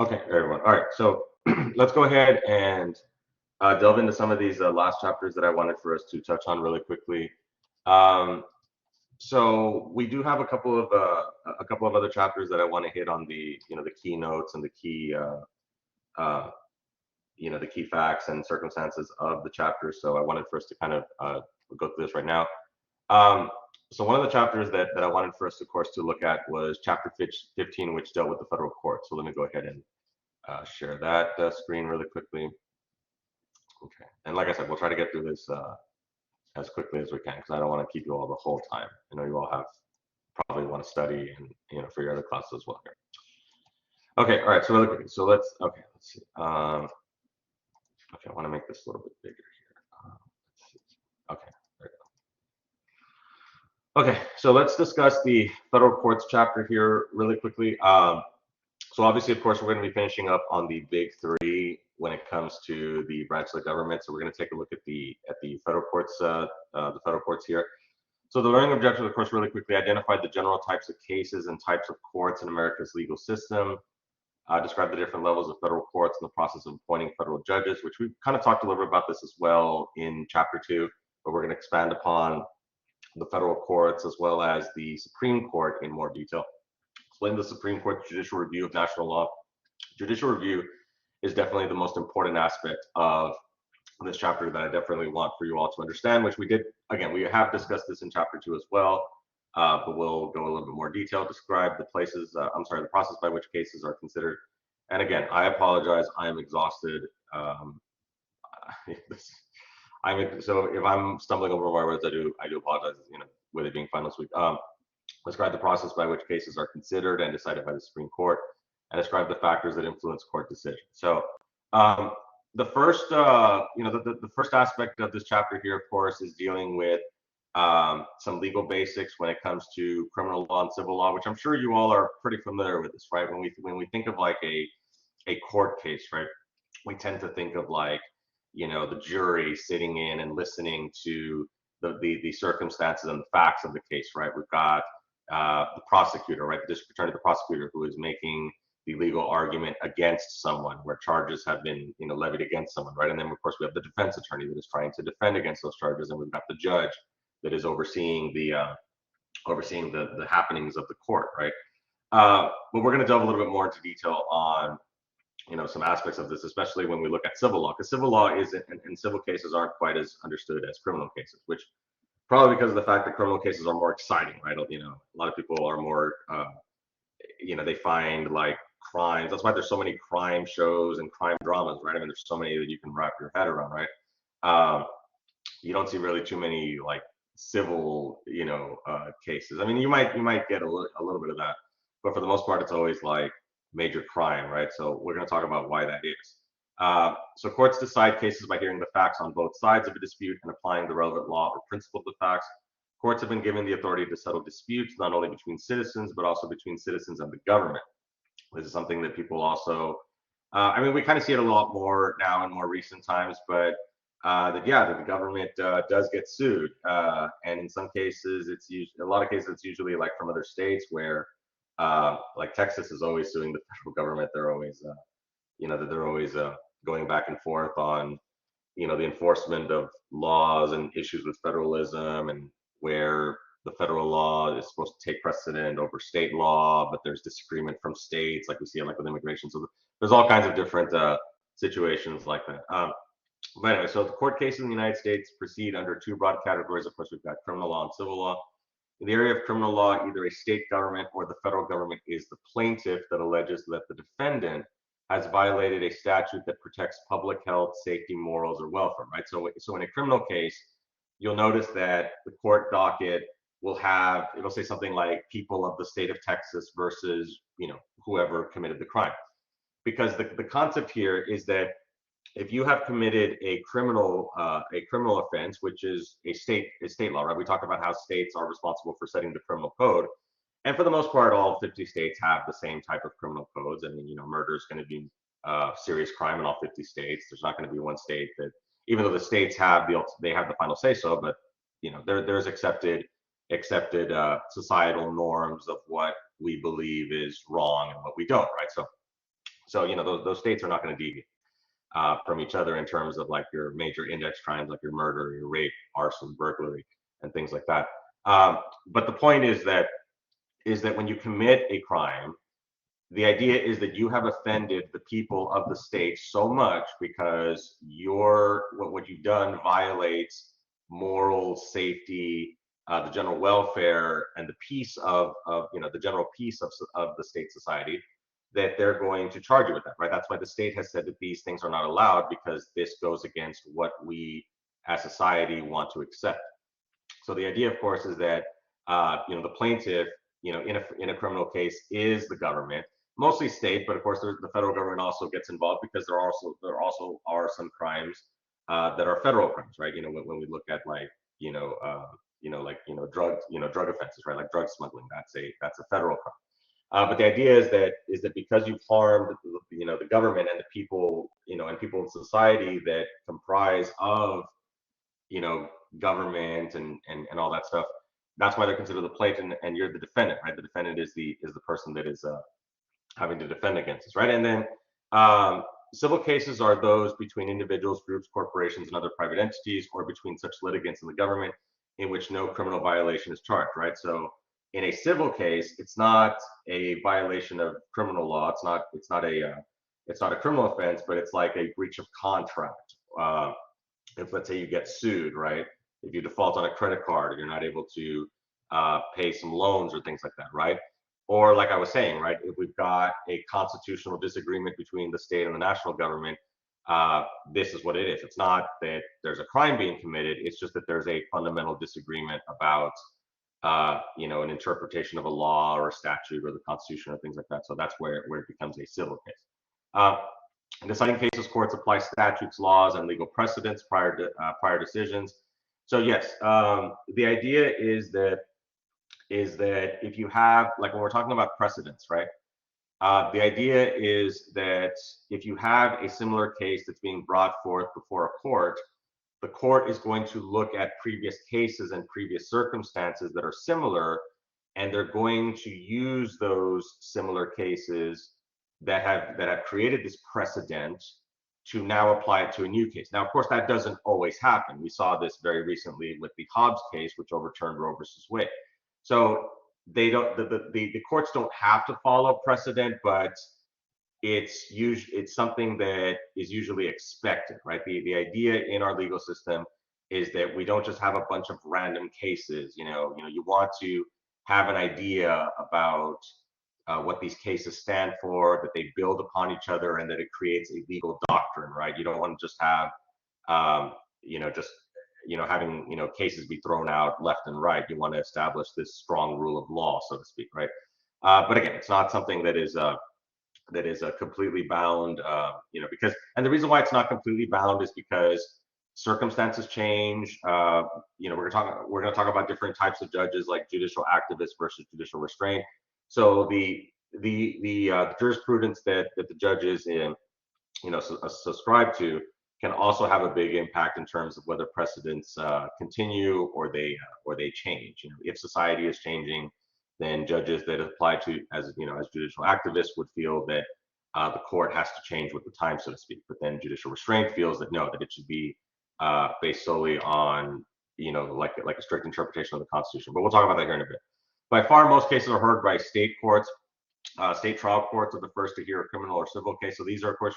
Okay, everyone. All right, so let's go ahead and delve into some of these last chapters that I wanted for us to touch on really quickly. Um, so we do have a couple of other chapters that I want to hit on the keynotes and the key uh, the key facts and circumstances of the chapter. So I wanted for us to kind of go through this right now. Um, so one of the chapters that I wanted for us, of course, to look at was chapter 15, which dealt with the federal court. So let me go ahead and share that screen really quickly. Okay, and like I said, we'll try to get through this as quickly as we can because I don't want to keep you all the whole time. I know you all have probably want to study and for your other classes as well here. Okay, all right. So really quickly, so let's see. Okay, I want to make this a little bit bigger here. Let's see. Okay, there we go. Okay, so let's discuss the federal courts chapter here really quickly. So obviously, of course, we're going to be finishing up on the big three when it comes to the branch of the government. So we're going to take a look at the federal courts, here. So the learning objective, of course, really quickly identified the general types of cases and types of courts in America's legal system. Describe the different levels of federal courts and the process of appointing federal judges, which we kind of talked a little bit about this as well in chapter 2, but we're going to expand upon the federal courts as well as the Supreme Court in more detail. Explain the Supreme Court's judicial review of national law. Judicial review is definitely the most important aspect of this chapter that I definitely want for you all to understand, which we did, again, we have discussed this in chapter 2 as well, but we'll go a little bit more detail, describe the the process by which cases are considered. And again, I apologize, I am exhausted. So if I'm stumbling over my words, I do apologize, with it being finals week. Describe the process by which cases are considered and decided by the Supreme Court, and describe the factors that influence court decisions. So the first, the first aspect of this chapter here, of course, is dealing with some legal basics when it comes to criminal law and civil law, which I'm sure you all are pretty familiar with this, right? When we think of like a court case, right, we tend to think of like the jury sitting in and listening to the circumstances and the facts of the case, right? We've got the prosecutor, right, the district attorney, the prosecutor, who is making the legal argument against someone where charges have been levied against someone, right? And then of course we have the defense attorney that is trying to defend against those charges, and we've got the judge that is overseeing the happenings of the court, right? But we're going to delve a little bit more into detail on some aspects of this, especially when we look at civil law, because civil law is and civil cases aren't quite as understood as criminal cases, which probably because of the fact that criminal cases are more exciting, right? A lot of people are more they find like crimes. That's why there's so many crime shows and crime dramas, right? I mean, there's so many that you can wrap your head around, right? You don't see really too many like civil, cases. I mean, you might get a little bit of that, but for the most part, it's always like major crime, right? So we're going to talk about why that is. So courts decide cases by hearing the facts on both sides of a dispute and applying the relevant law or principle of the facts. Courts have been given the authority to settle disputes not only between citizens, but also between citizens and the government. This is something that people also, we kind of see it a lot more now in more recent times, but that the government does get sued, and in some cases, a lot of cases it's usually like from other states where, like Texas is always suing the federal government. They're always, going back and forth on, the enforcement of laws and issues with federalism, and where the federal law is supposed to take precedent over state law, but there's disagreement from states, like we see like with immigration. So there's all kinds of different situations like that. But anyway, so the court cases in the United States proceed under two broad categories. Of course, we've got criminal law and civil law. In the area of criminal law, either a state government or the federal government is the plaintiff that alleges that the defendant has violated a statute that protects public health, safety, morals, or welfare, right? So in a criminal case, you'll notice that the court docket it'll say something like people of the state of Texas versus, whoever committed the crime. Because the concept here is that if you have committed a criminal offense, which is a state law, right? We talked about how states are responsible for setting the criminal code. And for the most part, all 50 states have the same type of criminal codes. I mean, murder is going to be serious crime in all 50 states. There's not going to be one state that, even though the states have the final say so, but there's accepted societal norms of what we believe is wrong and what we don't, right? So So, those states are not going to deviate from each other in terms of like your major index crimes, like your murder, your rape, arson, burglary, and things like that. But the point is that when you commit a crime, the idea is that you have offended the people of the state so much because what you've done violates moral safety, the general welfare, and the peace of the general peace of the state society, that they're going to charge you with that, right? That's why the state has said that these things are not allowed, because this goes against what we as society want to accept. So the idea, of course, is that the plaintiff, in a criminal case, is the government, mostly state, but of course the federal government also gets involved, because there also are some crimes that are federal crimes, right? When we look at like drug offenses, right? Like drug smuggling, that's a federal crime. But the idea is that because you've harmed the government and the people, and people in society that comprise of you know, government and all that stuff. That's why they're considered the plaintiff, and you're the defendant, right? The defendant is the person that is having to defend against this, right? And then civil cases are those between individuals, groups, corporations, and other private entities, or between such litigants and the government, in which no criminal violation is charged, right? So in a civil case, it's not a violation of criminal law. It's not a criminal offense, but it's like a breach of contract. If, let's say, you get sued, right? If you default on a credit card, you're not able to pay some loans or things like that, right? Or like I was saying, right? If we've got a constitutional disagreement between the state and the national government, this is what it is. It's not that there's a crime being committed. It's just that there's a fundamental disagreement about, an interpretation of a law or a statute or the Constitution or things like that. So that's where it becomes a civil case. Uh, in deciding cases, courts apply statutes, laws, and legal precedents prior decisions. So yes, the idea is that if you have, like when we're talking about precedents, right? The idea is that if you have a similar case that's being brought forth before a court, the court is going to look at previous cases and previous circumstances that are similar, and they're going to use those similar cases that have created this precedent to now apply it to a new case. Now, of course, that doesn't always happen. We saw this very recently with the Hobbs case, which overturned Roe versus Wade. So they don't the courts don't have to follow precedent, but it's something that is usually expected, right? The idea in our legal system is that we don't just have a bunch of random cases. You want to have an idea about what these cases stand for, that they build upon each other, and that it creates a legal doctrine, right? You don't want to just have just having cases be thrown out left and right. You want to establish this strong rule of law, so to speak, right? But again, it's not something that is completely bound, because, and the reason why it's not completely bound is because circumstances change. We're going to talk about different types of judges, like judicial activists versus judicial restraint. So the jurisprudence that the judges subscribe to can also have a big impact in terms of whether precedents continue or they change. If society is changing, then judges that apply to as judicial activists would feel that the court has to change with the time, so to speak. But then judicial restraint feels that no, that it should be based solely on like a strict interpretation of the Constitution. But we'll talk about that here in a bit. By far, most cases are heard by state courts. State trial courts are the first to hear a criminal or civil case. So these are, of course,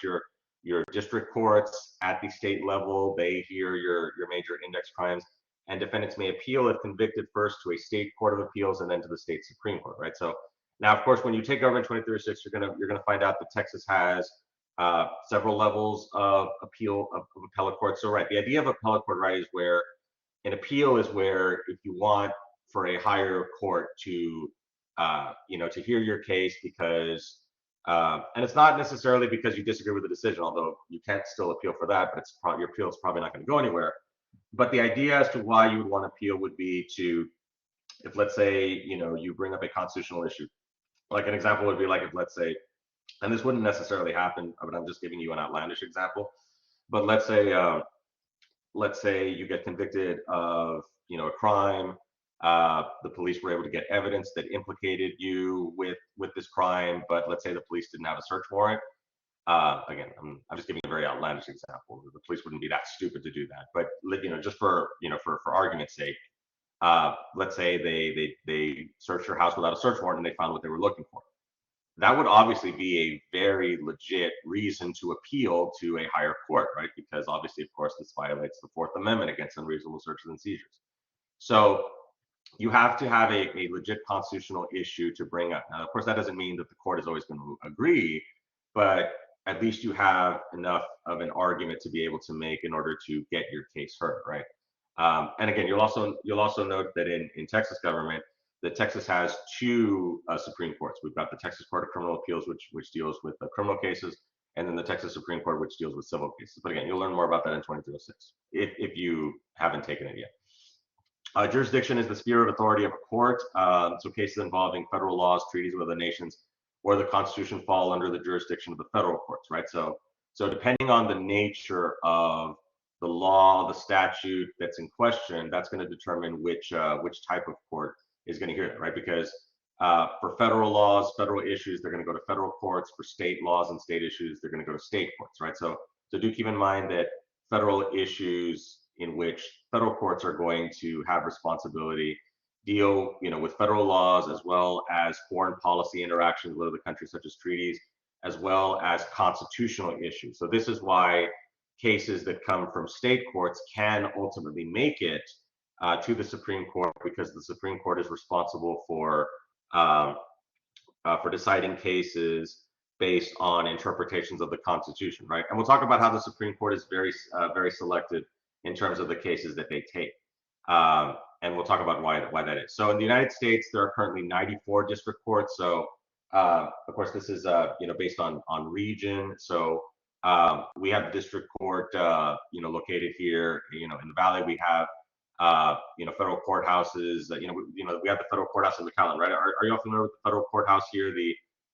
your district courts at the state level. They hear your major index crimes, and defendants may appeal if convicted first to a state court of appeals and then to the state Supreme Court, right? So now, of course, when you take Government 2036, you're gonna find out that Texas has several levels of appeal of appellate court. So right, the idea of appellate court, right, is where an appeal is where if you want for a higher court to to hear your case because and it's not necessarily because you disagree with the decision, although you can still appeal for that, but your appeal is probably not going to go anywhere. But the idea as to why you would want to appeal would be to, if let's say you bring up a constitutional issue, like an example would be like if let's say, and this wouldn't necessarily happen, but I'm just giving you an outlandish example. But let's say you get convicted of a crime. The police were able to get evidence that implicated you with this crime, but let's say the police didn't have a search warrant. Again, I'm just giving a very outlandish example. The police wouldn't be that stupid to do that, but just for for argument's sake, let's say they searched your house without a search warrant and they found what they were looking for. That would obviously be a very legit reason to appeal to a higher court, right? Because obviously, of course, this violates the Fourth Amendment against unreasonable searches and seizures. So you have to have a legit constitutional issue to bring up. Now, of course, that doesn't mean that the court is always going to agree, but at least you have enough of an argument to be able to make in order to get your case heard, right? And again, you'll also note that in Texas government, that Texas has two Supreme Courts. We've got the Texas Court of Criminal Appeals, which deals with criminal cases, and then the Texas Supreme Court, which deals with civil cases. But again, you'll learn more about that in 2306 if you haven't taken it yet. Jurisdiction is the sphere of authority of a court. So cases involving federal laws, treaties with other nations, or the Constitution fall under the jurisdiction of the federal courts, right? So depending on the nature of the law, the statute that's in question, that's going to determine which type of court is going to hear that, right? Because for federal laws, federal issues, they're going to go to federal courts. For state laws and state issues, they're going to go to state courts, right? So do keep in mind that federal issues in which federal courts are going to have responsibility deal, with federal laws as well as foreign policy interactions with other countries such as treaties, as well as constitutional issues. So this is why cases that come from state courts can ultimately make it to the Supreme Court, because the Supreme Court is responsible for deciding cases based on interpretations of the Constitution, right? And we'll talk about how the Supreme Court is very selective in terms of the cases that they take. And we'll talk about why that is. So in the United States, there are currently 94 district courts. So of course, this is based on region. So we have the district court located here. In the Valley, we have federal courthouses. We have the federal courthouse in McAllen, right? Are you all familiar with the federal courthouse here?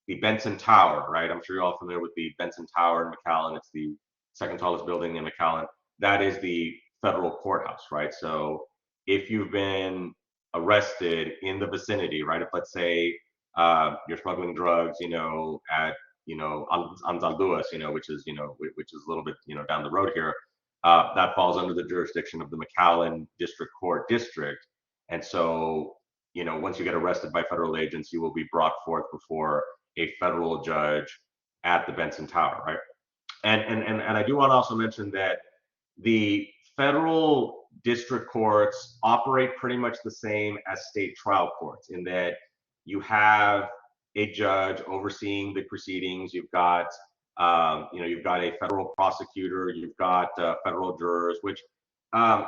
The Benson Tower, right? I'm sure you're all familiar with the Benson Tower in McAllen. It's the second tallest building in McAllen. That is the federal courthouse, right? So if you've been arrested in the vicinity, right? If let's say you're smuggling drugs, at on San Luis, which is a little bit down the road here, that falls under the jurisdiction of the McAllen District Court district. And so once you get arrested by federal agents, you will be brought forth before a federal judge at the Benson Tower, right? And I do want to also mention that the federal district courts operate pretty much the same as state trial courts, in that you have a judge overseeing the proceedings. You've got you've got a federal prosecutor, you've got federal jurors. Which a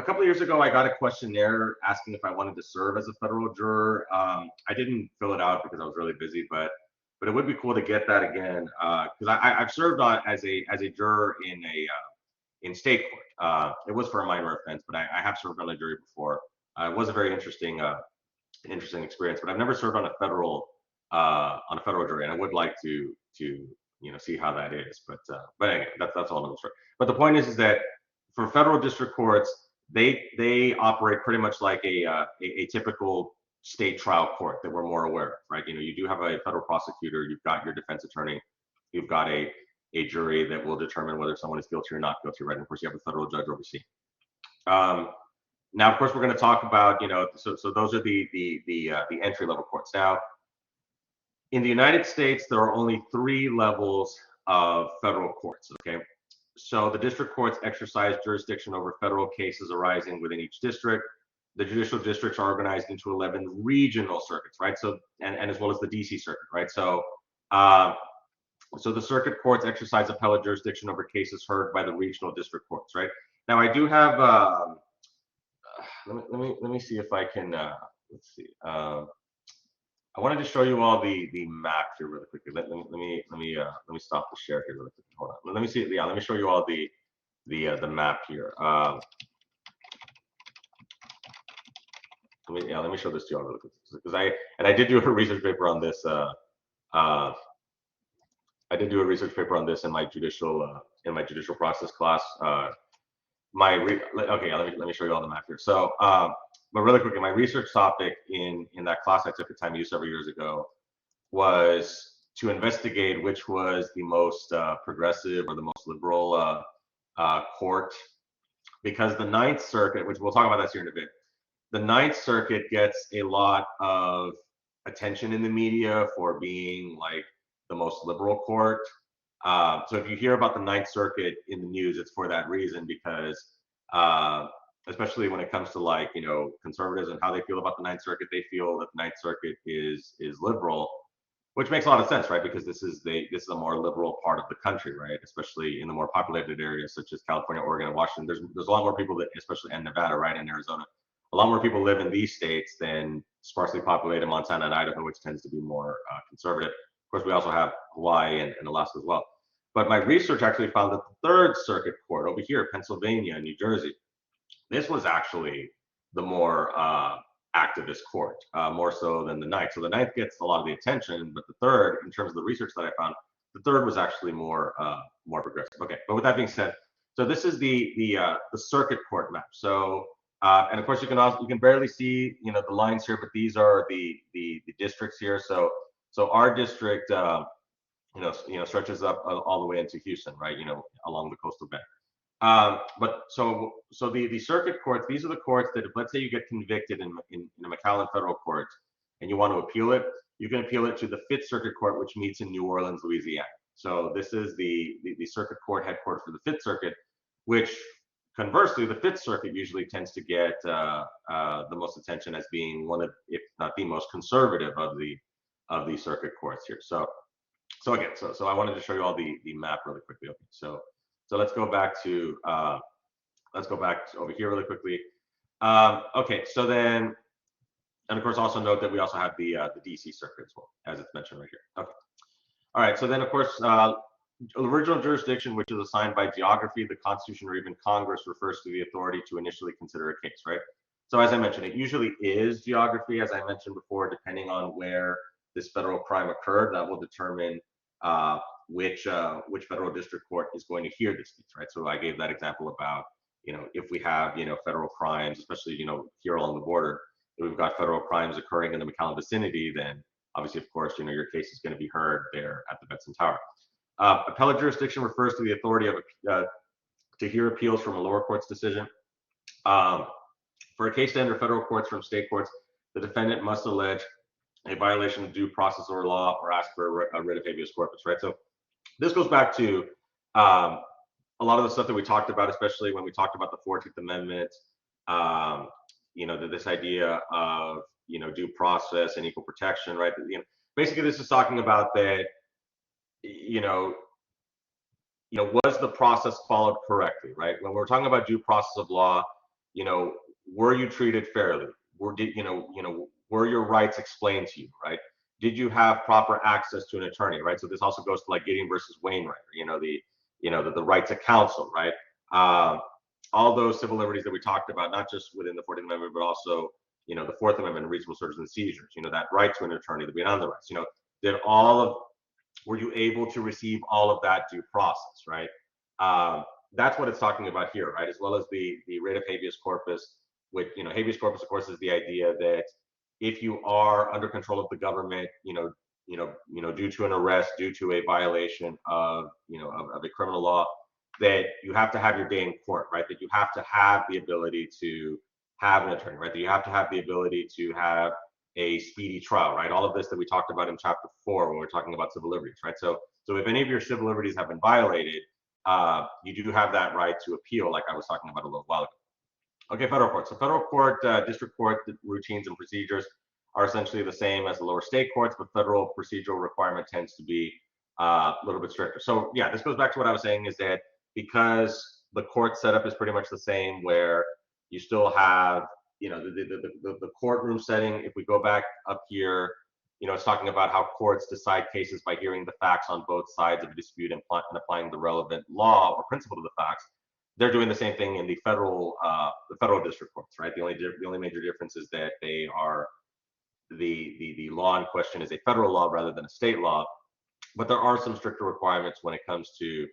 couple of years ago, I got a questionnaire asking if I wanted to serve as a federal juror. I didn't fill it out because I was really busy, but it would be cool to get that again, because I've served as a juror in state court. It was for a minor offense, but I have served on a jury before. It was a very interesting experience, but I've never served on a federal jury, and I would like to see how that is. But anyway, that's all another story. But the point is that for federal district courts, they operate pretty much like a typical state trial court that we're more aware of, right? You do have a federal prosecutor, you've got your defense attorney, you've got a jury that will determine whether someone is guilty or not guilty, right? And of course, you have a federal judge overseeing. Now, of course, we're going to talk about, so those are the entry level courts. Now, in the United States, there are only 3 levels of federal courts. Okay, so the district courts exercise jurisdiction over federal cases arising within each district. The judicial districts are organized into 11 regional circuits, right? So and as well as the DC circuit, right? So so the circuit courts exercise appellate jurisdiction over cases heard by the regional district courts, right? Now I do have let me see if I can let's see. I wanted to show you all the map here really quickly. Let me stop the share here really quickly. Hold on. Let me see. Yeah, let me show you all the map here. Let me show this to you all really quickly, because I did do a research paper on this. I did do a research paper on this in my judicial process class. Okay, let me show you all the map here. So, but really quickly, my research topic in that class I took at Time U several years ago was to investigate which was the most progressive or the most liberal court, because the Ninth Circuit, which we'll talk about this here in a bit, the Ninth Circuit gets a lot of attention in the media for being like the most liberal court. So if you hear about the Ninth Circuit in the news, it's for that reason, because especially when it comes to like, you know, conservatives and how they feel about the Ninth Circuit, they feel that the Ninth Circuit is liberal, which makes a lot of sense, right? Because this is a more liberal part of the country, right? Especially in the more populated areas such as California, Oregon, and Washington. There's a lot more people that, especially in Nevada, right, and Arizona, a lot more people live in these states than sparsely populated Montana and Idaho, which tends to be more conservative. Of course, we also have Hawaii and Alaska as well. But my research actually found that the Third Circuit Court over here, Pennsylvania and New Jersey, this was actually the more activist court, more so than the Ninth. So the Ninth gets a lot of the attention, but the Third, in terms of the research that I found, the Third was actually more progressive. Okay, but with that being said, so this is the circuit court map. So and of course you can barely see, you know, the lines here, but these are the districts here. So our district stretches up all the way into Houston, right? You know, along the coastal bend. But so the circuit courts, these are the courts that if, let's say, you get convicted in a McAllen federal court and you want to appeal it, you can appeal it to the Fifth Circuit Court, which meets in New Orleans, Louisiana. So this is the circuit court headquarters for the Fifth Circuit, which conversely, the Fifth Circuit usually tends to get the most attention as being one of, if not the most conservative of the circuit courts here. So again, so I wanted to show you all the map really quickly. Okay, so let's go back to over here really quickly. Okay, so then, and of course also note that we also have the DC circuit as well, as it's mentioned right here. Okay, all right. So then of course, original jurisdiction, which is assigned by geography, the Constitution, or even Congress, refers to the authority to initially consider a case, right? So as I mentioned, it usually is geography, as I mentioned before, depending on where this federal crime occurred, that will determine which federal district court is going to hear this case, right? So I gave that example about, you know, if we have, you know, federal crimes, especially, you know, here along the border, if we've got federal crimes occurring in the McAllen vicinity, then obviously, of course, you know, your case is going to be heard there at the Benson Tower. Appellate jurisdiction refers to the authority of to hear appeals from a lower court's decision. For a case to enter federal courts from state courts, the defendant must allege a violation of due process or law or ask for a writ of habeas corpus, right? So this goes back to a lot of the stuff that we talked about, especially when we talked about the 14th Amendment, you know, this idea of, you know, due process and equal protection, right? You know, basically this is talking about that, you know, was the process followed correctly, right? When we're talking about due process of law, you know, were you treated fairly? Were your rights explained to you, right? Did you have proper access to an attorney, right? So this also goes to like Gideon versus Wainwright, the right to counsel, right? All those civil liberties that we talked about, not just within the 14th Amendment, but also, you know, the Fourth Amendment, reasonable searches and seizures, you know, that right to an attorney, the Beyond rights, you know, were you able to receive all of that due process, right? That's what it's talking about here, right? As well as the writ of habeas corpus, which, you know, habeas corpus, of course, is the idea that if you are under control of the government, due to an arrest, due to a violation of, of a criminal law, that you have to have your day in court, right? That you have to have the ability to have an attorney, right? That you have to have the ability to have a speedy trial, right? All of this that we talked about in chapter 4 when we're talking about civil liberties, right? So if any of your civil liberties have been violated, you do have that right to appeal, like I was talking about a little while ago. Okay, federal court. So federal court, district court routines and procedures are essentially the same as the lower state courts, but federal procedural requirement tends to be a little bit stricter. So yeah, this goes back to what I was saying, is that because the court setup is pretty much the same, where you still have, the courtroom setting. If we go back up here, it's talking about how courts decide cases by hearing the facts on both sides of a dispute and applying the relevant law or principle to the facts. They're doing the same thing in the federal district courts, right? The only major difference is that they are the law in question is a federal law rather than a state law, but there are some stricter requirements when it comes to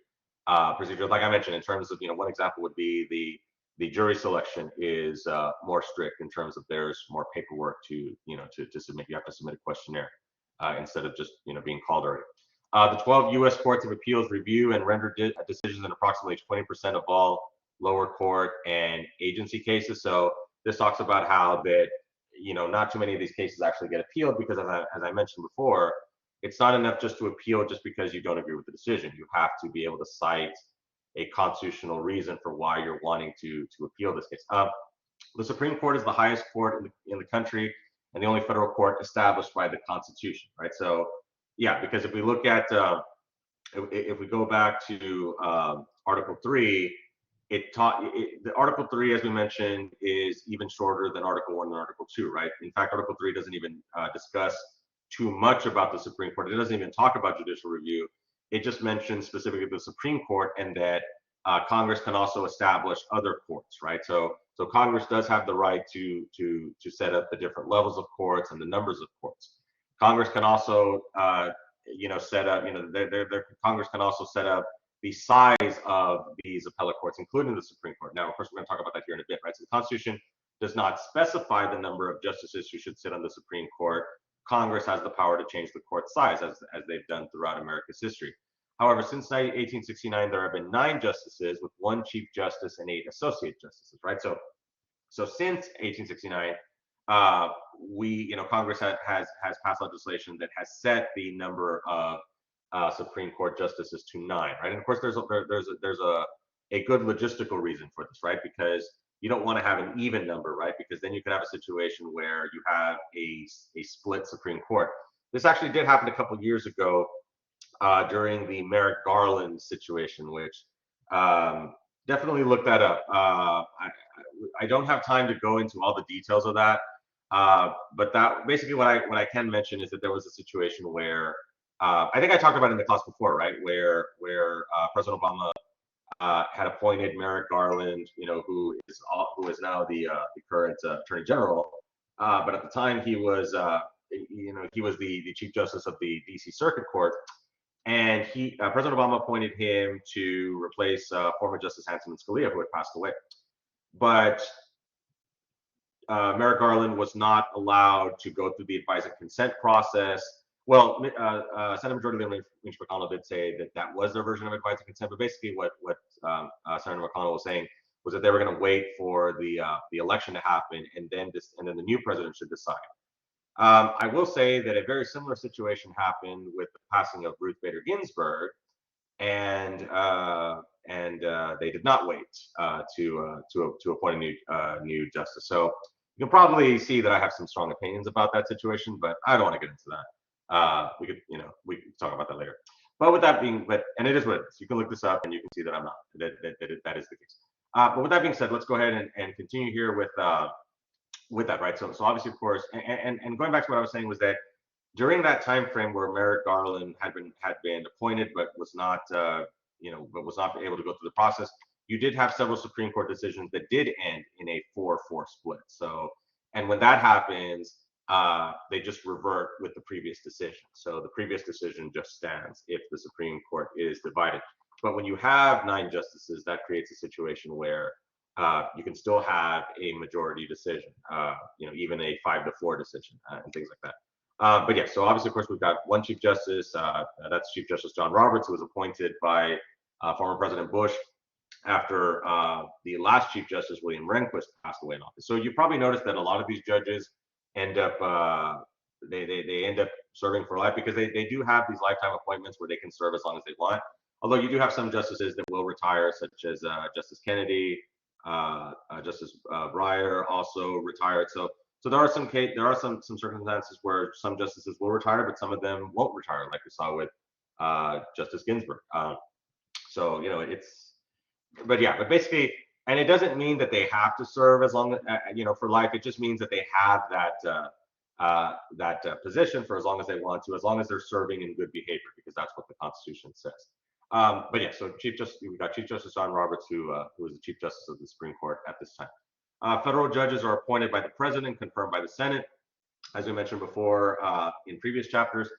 procedure. Like I mentioned, in terms of, one example would be the jury selection is more strict in terms of there's more paperwork to submit. You have to submit a questionnaire instead of just being called already. The 12 U.S. courts of appeals review and render decisions in approximately 20% of all lower court and agency cases. So this talks about how that, not too many of these cases actually get appealed because, as I mentioned before, it's not enough just to appeal just because you don't agree with the decision. You have to be able to cite a constitutional reason for why you're wanting to appeal this case. The Supreme Court is the highest court in the country and the only federal court established by the Constitution, right? So, yeah, because if we look at, if we go back to Article 3, the Article 3, as we mentioned, is even shorter than Article 1 and Article 2, right? In fact, Article 3 doesn't even discuss too much about the Supreme Court. It doesn't even talk about judicial review. It just mentions specifically the Supreme Court and that Congress can also establish other courts, right? So Congress does have the right to set up the different levels of courts and the numbers of courts. Congress can also, set up, Congress can also set up the size of these appellate courts, including the Supreme Court. Now, of course, we're going to talk about that here in a bit, right? So the Constitution does not specify the number of justices who should sit on the Supreme Court. Congress has the power to change the court size, as they've done throughout America's history. However, since 1869, there have been 9 justices with 1 Chief Justice and 8 Associate Justices, right? So since 1869, Congress has passed legislation that has set the number of Supreme Court justices to 9, right? And of course, there's a good logistical reason for this, right? Because you don't want to have an even number, right? Because then you could have a situation where you have a split Supreme Court. This actually did happen a couple years ago during the Merrick Garland situation, which definitely look that up. I don't have time to go into all the details of that, but that basically what I can mention is that there was a situation where I think I talked about it in the class before, right? Where President Obama had appointed Merrick Garland, who is now the current Attorney General, but at the time he was the Chief Justice of the D.C. Circuit Court, and President Obama appointed him to replace former Justice Hanson Scalia, who had passed away. But Merrick Garland was not allowed to go through the advise and consent process. Well, Senate Majority Leader Mitch McConnell did say that was their version of advise and consent, but basically what Senator McConnell was saying was that they were going to wait for the election to happen, and then the new president should decide. I will say that a very similar situation happened with the passing of Ruth Bader Ginsburg, and they did not wait to appoint a new justice. So you can probably see that I have some strong opinions about that situation, but I don't want to get into that. We can talk about that later. But with that being, and it is what it is. You can look this up and you can see that I'm not. That is the case. But with that being said, let's go ahead and continue here with that, right? So obviously, of course, and going back to what I was saying was that during that time frame where Merrick Garland had been appointed but was not able to go through the process, you did have several Supreme Court decisions that did end in a 4-4 split. So, and when that happens, they just revert with the previous decision. So the previous decision just stands if the Supreme Court is divided. But when you have 9 justices, that creates a situation where you can still have a majority decision, even a 5-4 decision and things like that. But yeah, so obviously, of course, we've got 1 Chief Justice. That's Chief Justice John Roberts, who was appointed by former President Bush after the last Chief Justice, William Rehnquist, passed away in office. So you probably noticed that a lot of these judges end up they end up serving for life because they do have these lifetime appointments where they can serve as long as they want. Although you do have some justices that will retire, such as Justice Kennedy, Justice Breyer also retired. So there are some circumstances where some justices will retire, but some of them won't retire, like we saw with Justice Ginsburg. But basically, and it doesn't mean that they have to serve as long as for life. It just means that they have that position for as long as they want to, as long as they're serving in good behavior, because that's what the Constitution says. But yeah, so we've got Chief Justice John Roberts, who is the Chief Justice of the Supreme Court at this time. Federal judges are appointed by the President, confirmed by the Senate. As we mentioned before in previous chapters,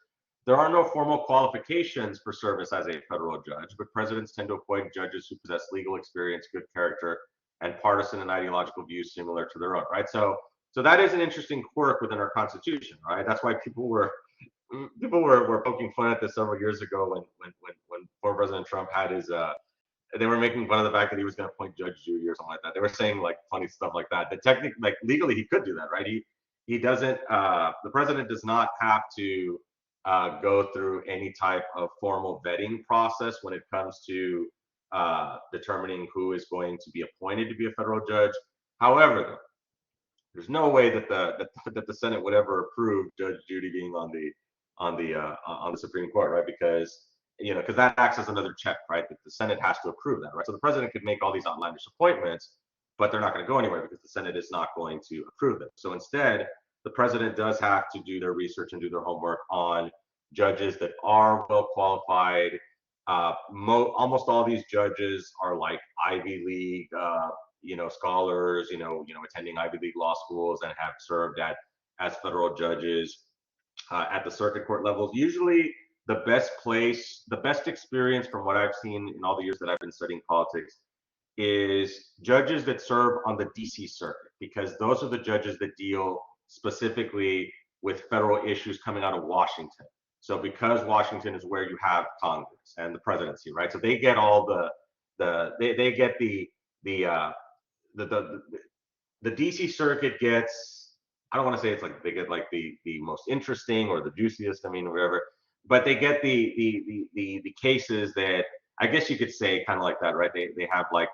there are no formal qualifications for service as a federal judge, but presidents tend to appoint judges who possess legal experience, good character, and partisan and ideological views similar to their own, right? So that is an interesting quirk within our Constitution, right? That's why people were people were poking fun at this several years ago when former President Trump had his they were making fun of the fact that he was going to appoint Judge Judy or something like that. They were saying like funny stuff like that. That technically, like legally, he could do that, right? He doesn't. The president does not have to go through any type of formal vetting process when it comes to determining who is going to be appointed to be a federal judge. However, there's no way that the Senate would ever approve Judge Judy being on the Supreme Court, right? Because that acts as another check, right? That the Senate has to approve that, right? So the president could make all these outlandish appointments, but they're not going to go anywhere because the Senate is not going to approve them. So instead, the president does have to do their research and do their homework on judges that are well qualified. Almost all these judges are like Ivy League, scholars, attending Ivy League law schools and have served as federal judges at the circuit court levels. Usually, the best experience from what I've seen in all the years that I've been studying politics is judges that serve on the DC circuit, because those are the judges that deal specifically with federal issues coming out of Washington. So because Washington is where you have Congress and the presidency, right? So they get all they get the the DC circuit gets, I don't want to say it's like they get like the most interesting or the juiciest, I mean, whatever, but they get the cases that I guess you could say kind of like that, right? They have like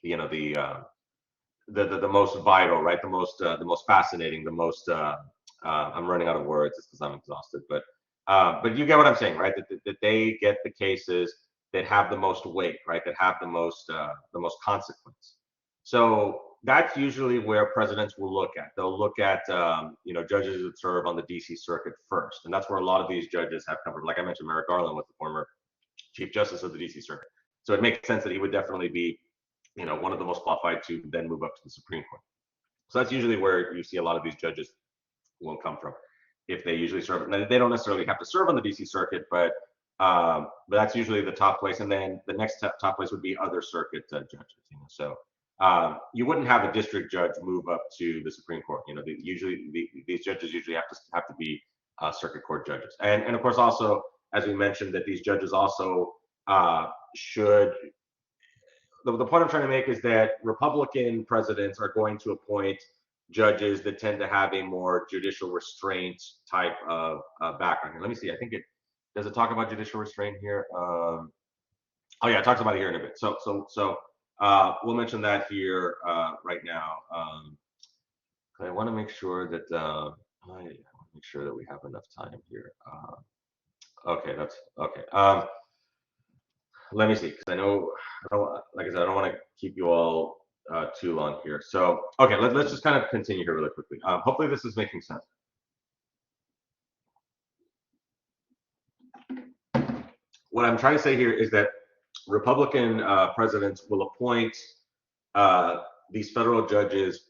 you know the most vital, right? The most fascinating, the most I'm running out of words just because I'm exhausted, but you get what I'm saying, right? That they get the cases that have the most weight, right? That have the most consequence. So that's usually where presidents will look at. They'll look at judges that serve on the D.C. circuit first, and that's where a lot of these judges have come from. Like I mentioned, Merrick Garland was the former Chief Justice of the D.C. circuit, so it makes sense that he would definitely be, one of the most qualified to then move up to the Supreme Court. So that's usually where you see a lot of these judges will come from. If they usually serve, they don't necessarily have to serve on the D.C. circuit, but that's usually the top place, and then the next top place would be other circuit judges. So you wouldn't have a district judge move up to the Supreme Court. These judges usually have to be circuit court judges, and of course also, as we mentioned, that these judges also should. The point I'm trying to make is that Republican presidents are going to appoint judges that tend to have a more judicial restraint type of background. Here, let me see. I think does it talk about judicial restraint here. Oh yeah, it talks about it here in a bit. So we'll mention that here right now. I want to make sure that we have enough time here. Okay, that's okay. Let me see, because I know, like I said, I don't want to keep you all too long here. So, okay, let's just kind of continue here really quickly. Hopefully this is making sense. What I'm trying to say here is that Republican presidents will appoint these federal judges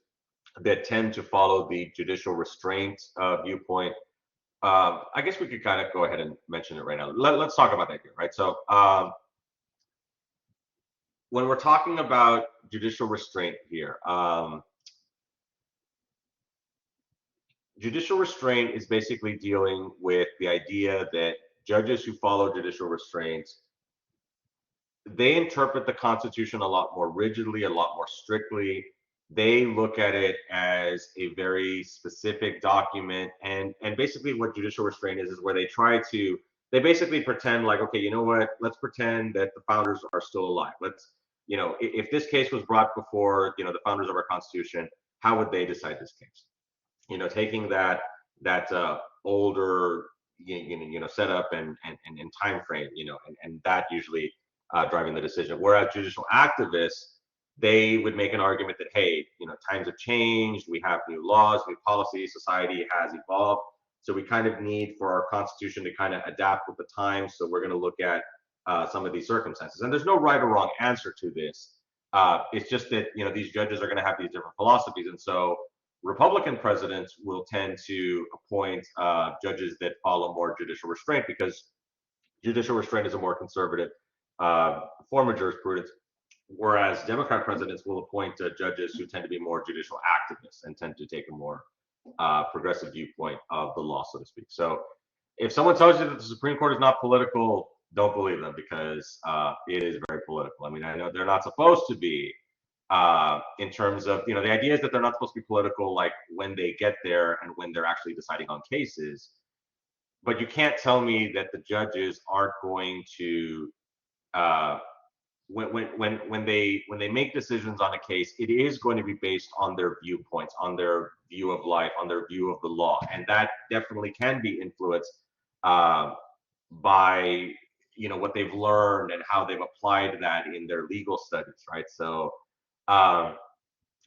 that tend to follow the judicial restraint viewpoint. I guess we could kind of go ahead and mention it right now. Let's talk about that here, right? So when we're talking about judicial restraint here, judicial restraint is basically dealing with the idea that judges who follow judicial restraints, they interpret the Constitution a lot more rigidly, a lot more strictly. They look at it as a very specific document, and basically what judicial restraint is where they basically pretend like, okay, you know what, let's pretend that the founders are still alive. If this case was brought before, the founders of our Constitution, how would they decide this case? Taking that older, setup and time frame, and that usually driving the decision. Whereas judicial activists, they would make an argument that, hey, times have changed, we have new laws, new policies, society has evolved, so we kind of need for our Constitution to kind of adapt with the times. So we're going to look at some of these circumstances, and there's no right or wrong answer to this. It's just that these judges are going to have these different philosophies, and so Republican presidents will tend to appoint judges that follow more judicial restraint, because judicial restraint is a more conservative form of jurisprudence, whereas Democrat presidents will appoint judges who tend to be more judicial activists and tend to take a more progressive viewpoint of the law, so to speak. So if someone tells you that the Supreme Court is not political, don't believe them because it is very political. I mean, I know they're not supposed to be in terms of, the idea is that they're not supposed to be political like when they get there and when they're actually deciding on cases. But you can't tell me that the judges aren't going to uh, when they make decisions on a case, it is going to be based on their viewpoints, on their view of life, on their view of the law, and that definitely can be influenced uh, by what they've learned and how they've applied that in their legal studies, right? So, um,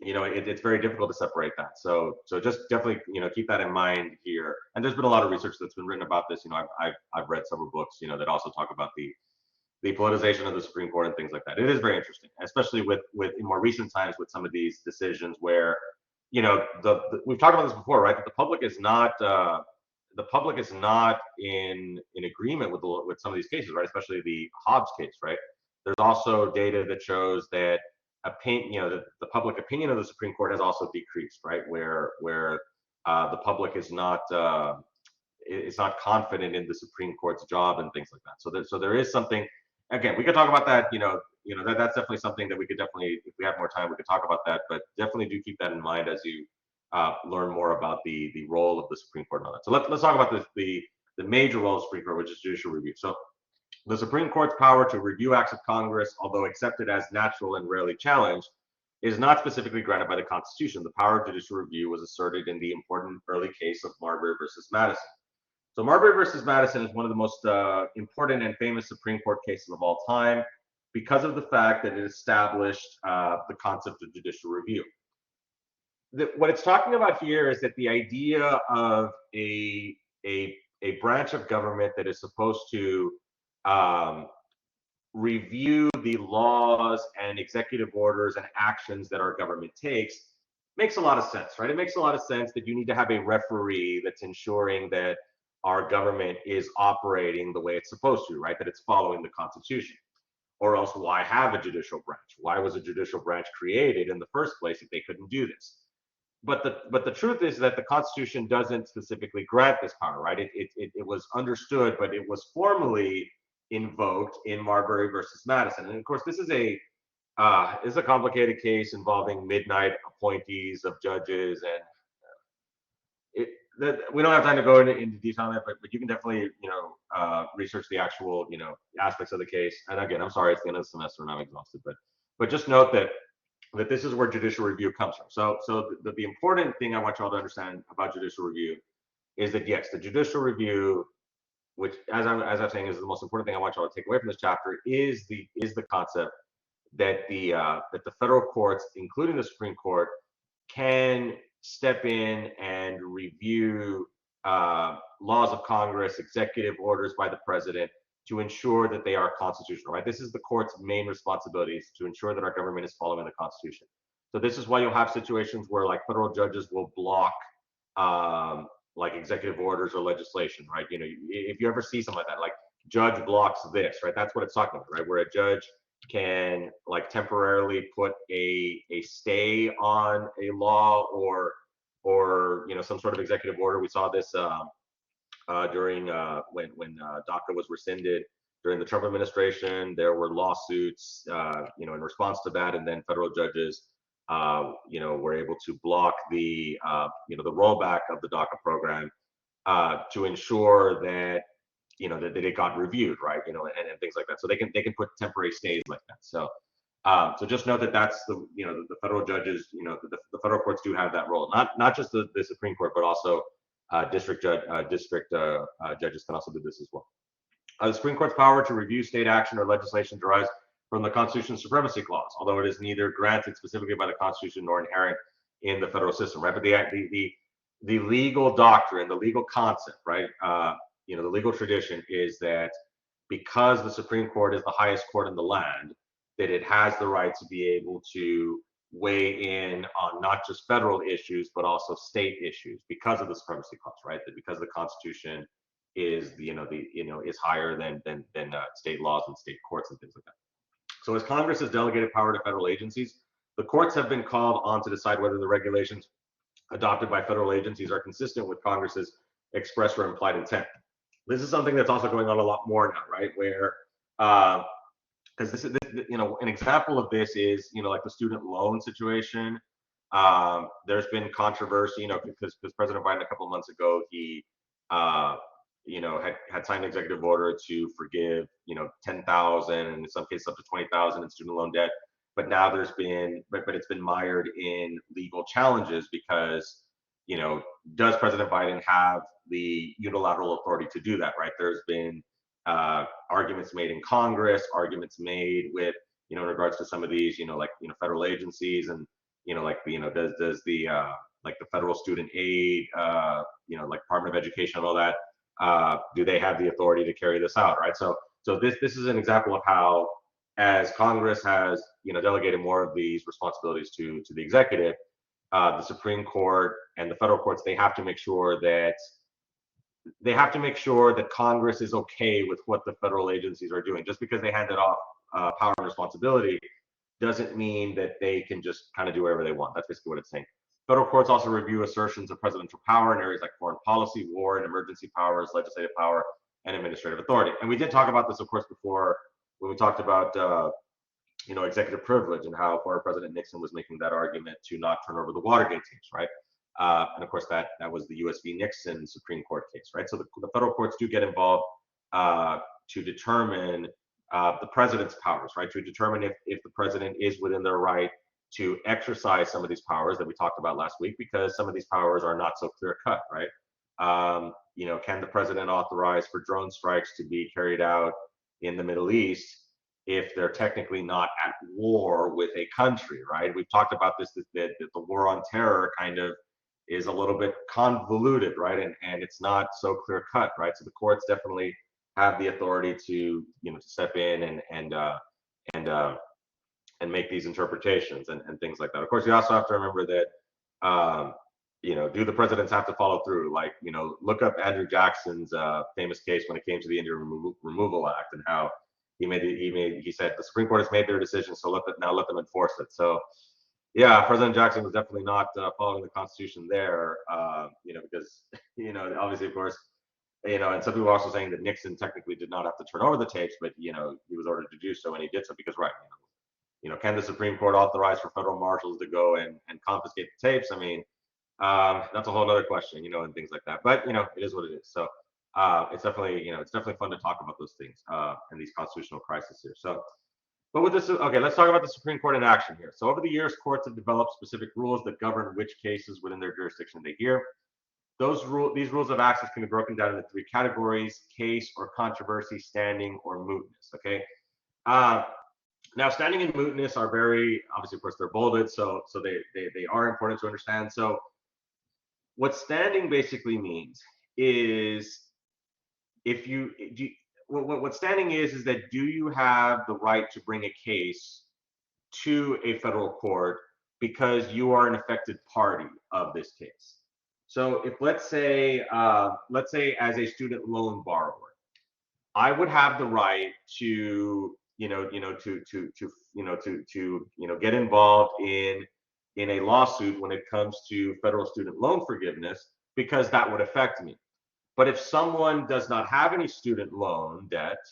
it's very difficult to separate that. So just definitely keep that in mind here. And there's been a lot of research that's been written about this. I've read several books that also talk about the politicization of the Supreme Court and things like that. It is very interesting, especially with in more recent times with some of these decisions where, we've talked about this before, right? That the public is not in agreement with some of these cases, right? Especially the Hobbs case, right? There's also data that shows that the public opinion of the Supreme Court has also decreased, right? Where the public is not confident in the Supreme Court's job and things like that. So there is something. Again, we could talk about that. That's definitely something that we could definitely, if we have more time, we could talk about that. But definitely do keep that in mind as you learn more about the role of the Supreme Court and all that. So let's talk about the major role of the Supreme Court, which is judicial review. So the Supreme Court's power to review acts of Congress, although accepted as natural and rarely challenged, is not specifically granted by the Constitution. The power of judicial review was asserted in the important early case of Marbury versus Madison. So Marbury versus Madison is one of the most important and famous Supreme Court cases of all time because of the fact that it established the concept of judicial review. What it's talking about here is that the idea of a branch of government that is supposed to um, review the laws and executive orders and actions that our government takes makes a lot of sense, right? It makes a lot of sense that you need to have a referee that's ensuring that our government is operating the way it's supposed to, right? That it's following the Constitution. Or else, why have a judicial branch? Why was a judicial branch created in the first place if they couldn't do this? But the truth is that the Constitution doesn't specifically grant this power, right? It was understood, but it was formally invoked in Marbury versus Madison. And of course, this is a complicated case involving midnight appointees of judges, and we don't have time to go into detail on that, but you can definitely research the actual aspects of the case. And again, I'm sorry, it's the end of the semester and I'm exhausted, but just note that this is where judicial review comes from. So the important thing I want you all to understand about judicial review is that yes, the judicial review, which as I'm saying is the most important thing I want you all to take away from this chapter, is the concept that the federal courts, including the Supreme Court, can step in and review laws of Congress, executive orders by the president to ensure that they are constitutional, right? This is the court's main responsibilities, to ensure that our government is following the Constitution. So this is why you'll have situations where like federal judges will block like executive orders or legislation, right? If you ever see something like that, like judge blocks this, right? That's what it's talking about, right? Where a judge can like temporarily put a stay on a law or some sort of executive order. We saw this during when DACA was rescinded during the Trump administration. There were lawsuits in response to that, and then federal judges were able to block the the rollback of the DACA program to ensure that that it got reviewed, right? And things like that. So they can put temporary stays like that. So just note that that's the federal judges, the federal courts do have that role. Not just the Supreme Court, but also district judges can also do this as well. The Supreme Court's power to review state action or legislation derives from the Constitution's supremacy clause, although it is neither granted specifically by the Constitution nor inherent in the federal system, right? But the legal doctrine, the legal concept, right? The legal tradition is that because the Supreme Court is the highest court in the land, that it has the right to be able to weigh in on not just federal issues but also state issues because of the supremacy clause, right? That because the Constitution is is higher than state laws and state courts and things like that. So as Congress has delegated power to federal agencies, the courts have been called on to decide whether the regulations adopted by federal agencies are consistent with Congress's express or implied intent. This is something that's also going on a lot more now, right? Where because an example of this is, like the student loan situation. There's been controversy, because President Biden a couple of months ago, he, uh, had signed an executive order to forgive, 10,000 and in some cases up to 20,000 in student loan debt. But now but it's been mired in legal challenges because, does President Biden have the unilateral authority to do that, right? There's been arguments made in Congress, arguments made with, in regards to some of these, federal agencies, and, does the like the federal student aid, like Department of Education and all that, do they have the authority to carry this out, right? So this is an example of how, as Congress has, delegated more of these responsibilities to the executive, the Supreme Court and the federal courts, they have to make sure that Congress is okay with what the federal agencies are doing. Just because they handed off power and responsibility doesn't mean that they can just kind of do whatever they want. That's basically what it's saying. Federal courts also review assertions of presidential power in areas like foreign policy, war and emergency powers, legislative power, and administrative authority. And we did talk about this, of course, before when we talked about executive privilege and how former President Nixon was making that argument to not turn over the Watergate tapes, right? And of course, that was the U.S. v. Nixon Supreme Court case, right? So the federal courts do get involved to determine the president's powers, right? To determine if the president is within their right to exercise some of these powers that we talked about last week, because some of these powers are not so clear cut, right? Can the president authorize for drone strikes to be carried out in the Middle East if they're technically not at war with a country, right? We've talked about this, that the war on terror kind of is a little bit convoluted, right? And it's not so clear cut, right? So the courts definitely have the authority to, to step in and make these interpretations and things like that. Of course, you also have to remember that, do the presidents have to follow through? Like, look up Andrew Jackson's famous case when it came to the Indian Removal Act, and how he said the Supreme Court has made their decision, so let them enforce it. So yeah, President Jackson was definitely not following the Constitution there, because, obviously, of course, and some people are also saying that Nixon technically did not have to turn over the tapes, but, he was ordered to do so, and he did so because, right, can the Supreme Court authorize for federal marshals to go and confiscate the tapes? I mean, that's a whole other question, and things like that. But, it is what it is. So it's definitely fun to talk about those things and these constitutional crises here. So, but with this, okay, let's talk about the Supreme Court in action here. So over the years, courts have developed specific rules that govern which cases within their jurisdiction they hear. These rules of access can be broken down into three categories: case or controversy, standing, or mootness. Okay. Now, standing and mootness are very, obviously, of course, they're bolded, so they are important to understand. So what standing basically means is, what standing is that, do you have the right to bring a case to a federal court because you are an affected party of this case? So if let's say as a student loan borrower, I would have the right to get involved in a lawsuit when it comes to federal student loan forgiveness, because that would affect me. But if someone does not have any student loan debt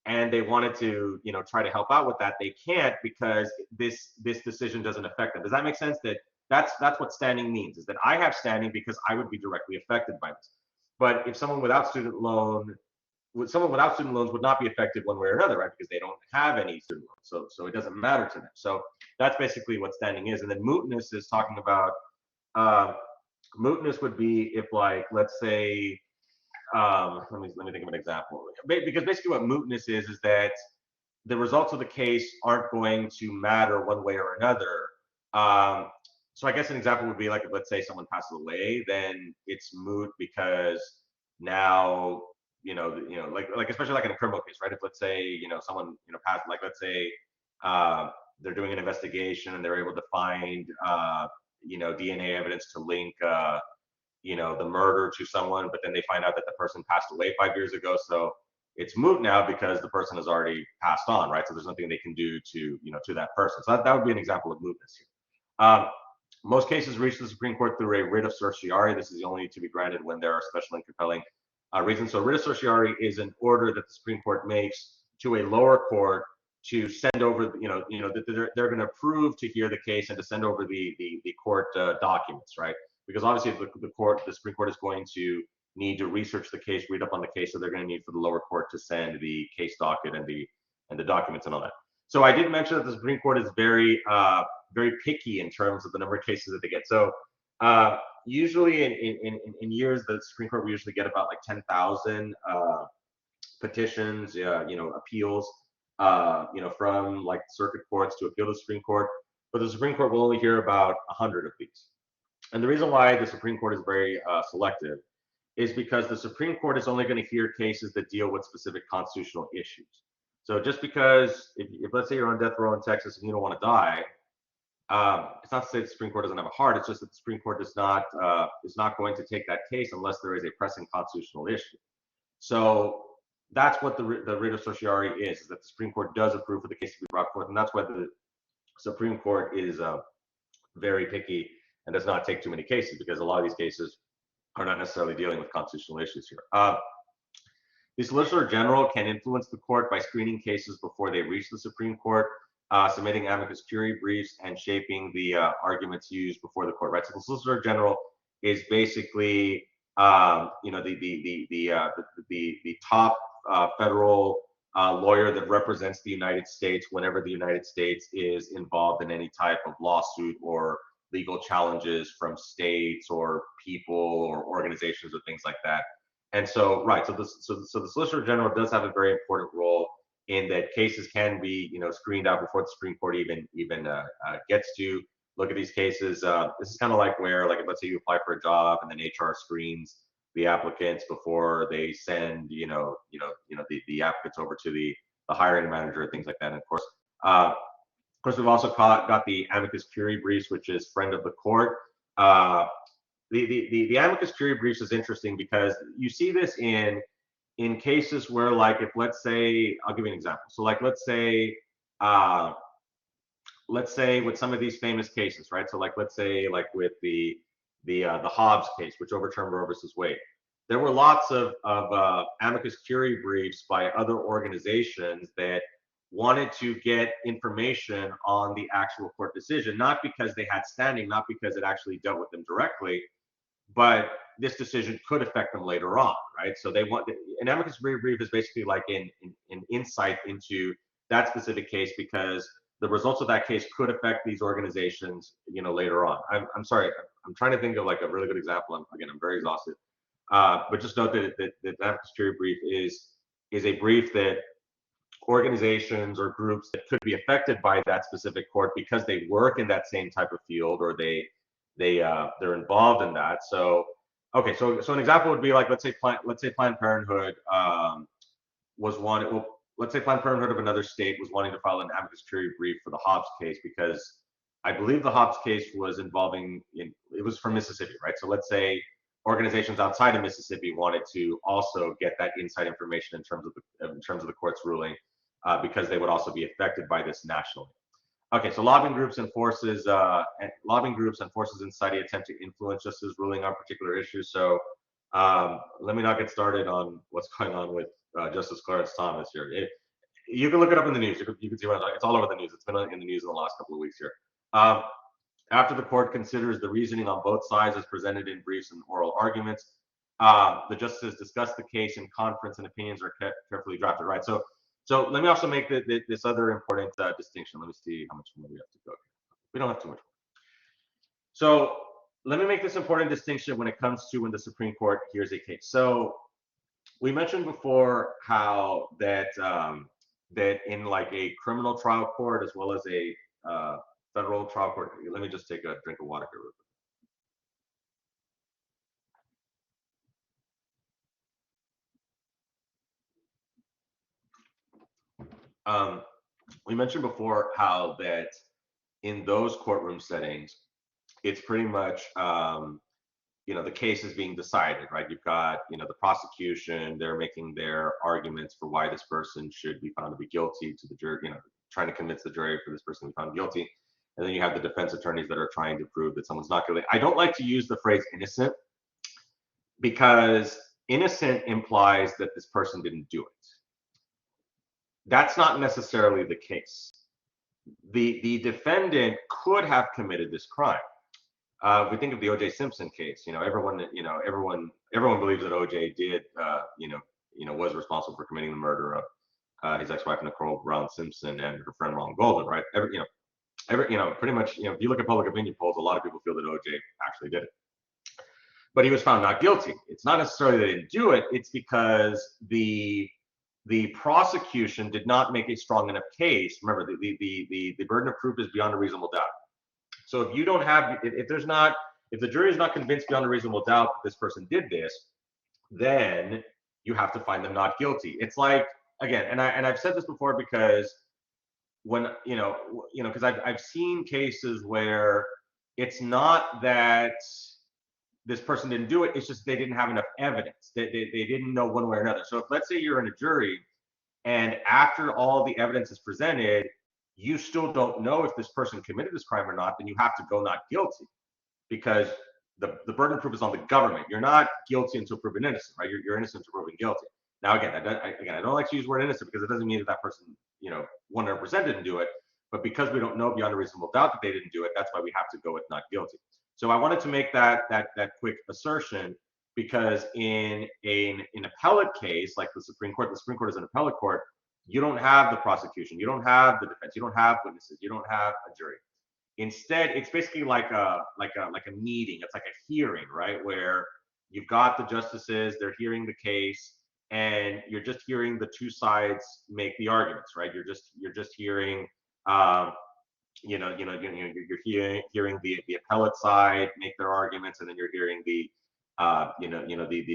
and they wanted to, try to help out with that, they can't, because this decision doesn't affect them. Does that make sense? That's what standing means, is that I have standing because I would be directly affected by this. But if someone without student loans would not be affected one way or another, right? Because they don't have any student loans, so it doesn't matter to them. So that's basically what standing is. And then mootness is talking about. Mootness would be if, like, let's say, let me think of an example. Because basically what mootness is that the results of the case aren't going to matter one way or another. So I guess an example would be, like, if, let's say, someone passes away, then it's moot because now, like especially like in a criminal case, right? If, let's say, someone, passed, like, let's say, they're doing an investigation and they're able to find, DNA evidence to link, the murder to someone, but then they find out that the person passed away 5 years ago. So it's moot now because the person has already passed on, right? So there's nothing they can do to that person. So that would be an example of mootness here. Most cases reach the Supreme Court through a writ of certiorari. This is only to be granted when there are special and compelling reason. So writ of certiorari is an order that the Supreme Court makes to a lower court to send over, they're going to approve to hear the case and to send over the court documents, right? Because obviously the Supreme Court is going to need to research the case, read up on the case, so they're going to need for the lower court to send the case docket and the documents and all that. So I did mention that the Supreme Court is very picky in terms of the number of cases that they get. So usually in years, the Supreme Court will usually get about like 10,000 petitions, appeals, from like circuit courts to appeal to the Supreme Court. But the Supreme Court will only hear about 100 of these. And the reason why the Supreme Court is very selective is because the Supreme Court is only going to hear cases that deal with specific constitutional issues. So just because if let's say you're on death row in Texas and you don't want to die, it's not to say the Supreme Court doesn't have a heart. It's just that the Supreme Court is not going to take that case unless there is a pressing constitutional issue. So that's what the writ of certiorari is that the Supreme Court does approve for the case to be brought forth, and that's why the Supreme Court is very picky and does not take too many cases, because a lot of these cases are not necessarily dealing with constitutional issues here. The Solicitor General can influence the court by screening cases before they reach the Supreme Court, submitting amicus curiae briefs, and shaping the arguments used before the court. Right. So the Solicitor General is basically, the top federal lawyer that represents the United States whenever the United States is involved in any type of lawsuit or legal challenges from states or people or organizations or things like that. And so, right, so the Solicitor General does have a very important role in that cases can be, screened out before the Supreme Court even gets to look at these cases. This is kind of like where, like, let's say you apply for a job and then HR screens the applicants before they send, the applicants over to the hiring manager, things like that. And of course, we've also got the amicus curiae briefs, which is friend of the court. The amicus curiae briefs is interesting because you see this in cases where, like, if let's say, I'll give you an example. So like let's say with some of these famous cases, right? So like let's say like with the Hobbs case, which overturned Roe versus Wade, there were lots of amicus curiae briefs by other organizations that wanted to get information on the actual court decision, not because they had standing, not because it actually dealt with them directly, but this decision could affect them later on, right? So they want an amicus curiae brief is basically like an insight into that specific case, because the results of that case could affect these organizations, later on. I'm sorry, I'm trying to think of like a really good example. I'm very exhausted, but just note that the amicus curiae brief is a brief that organizations or groups that could be affected by that specific court because they work in that same type of field, or they're involved in that. So okay, so an example would be like, let's say Planned Parenthood was one. Well, let's say Planned Parenthood of another state was wanting to file an amicus curiae brief for the Hobbs case, because I believe the Hobbs case was it was from Mississippi, right? So let's say organizations outside of Mississippi wanted to also get that inside information in terms of the court's ruling, because they would also be affected by this nationally. Okay, so lobbying groups and forces in society attempt to influence justice's ruling on particular issues. So let me not get started on what's going on with Justice Clarence Thomas here. You can look it up in the news. You can see it's all over the news. It's been in the news in the last couple of weeks here. After the court considers the reasoning on both sides as presented in briefs and oral arguments, the justices discuss the case in conference, and opinions are carefully drafted. Right. So let me also make this other important distinction. Let me see how much more we have to go. We don't have too much more. So let me make this important distinction when it comes to when the Supreme Court hears a case. So we mentioned before how that in like a criminal trial court as well as a federal trial court. Let me just take a drink of water here real quick. We mentioned before how that in those courtroom settings, it's pretty much the case is being decided, right? You've got the prosecution, they're making their arguments for why this person should be found to be guilty to the jury, trying to convince the jury for this person to be found guilty. And then you have the defense attorneys that are trying to prove that someone's not guilty. I don't like to use the phrase innocent, because innocent implies that this person didn't do it. That's not necessarily the case. The defendant could have committed this crime. If we think of the O.J. Simpson case, everyone believes that O.J. did, was responsible for committing the murder of his ex-wife Nicole Brown Simpson and her friend Ron Golden, right? Pretty much, if you look at public opinion polls, a lot of people feel that O.J. actually did it, but he was found not guilty. It's not necessarily that he didn't do it; it's because the prosecution did not make a strong enough case. Remember, the burden of proof is beyond a reasonable doubt. So if you don't have, if the jury is not convinced beyond a reasonable doubt that this person did this, then you have to find them not guilty. It's like, again, and I've said this before, because when because I've seen cases where it's not that this person didn't do it, it's just they didn't have enough evidence. They didn't know one way or another. So if, let's say, you're in a jury and after all the evidence is presented, you still don't know if this person committed this crime or not, then you have to go not guilty, because the burden of proof is on the government. You're not guilty until proven innocent, right? You're innocent until proven guilty. Now, again, I don't like to use the word innocent, because it doesn't mean that person, 100% didn't do it. But because we don't know beyond a reasonable doubt that they didn't do it, that's why we have to go with not guilty. So I wanted to make that quick assertion, because in an appellate case like the Supreme Court is an appellate court. You don't have the prosecution, you don't have the defense, you don't have witnesses, you don't have a jury. Instead, it's basically like a meeting. It's like a hearing, right? Where you've got the justices, they're hearing the case, and you're just hearing the two sides make the arguments, right? You're just hearing, you're hearing the appellate side make their arguments, and then you're hearing the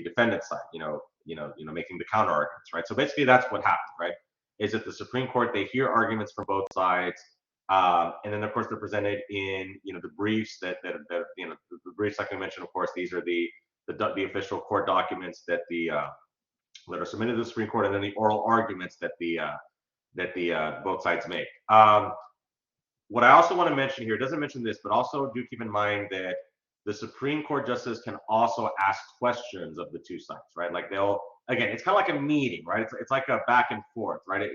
defendant side, making the counter arguments, right? So basically, that's what happens, right? Is that the Supreme Court, they hear arguments from both sides, and then of course they're presented in the briefs that the briefs, like I mentioned. Of course, these are the official court documents that are submitted to the Supreme Court, and then the oral arguments that the both sides make. What I also want to mention here, it doesn't mention this, but also do keep in mind that the Supreme Court justice can also ask questions of the two sides, right? Like again, it's kind of like a meeting, right? It's like a back and forth, right?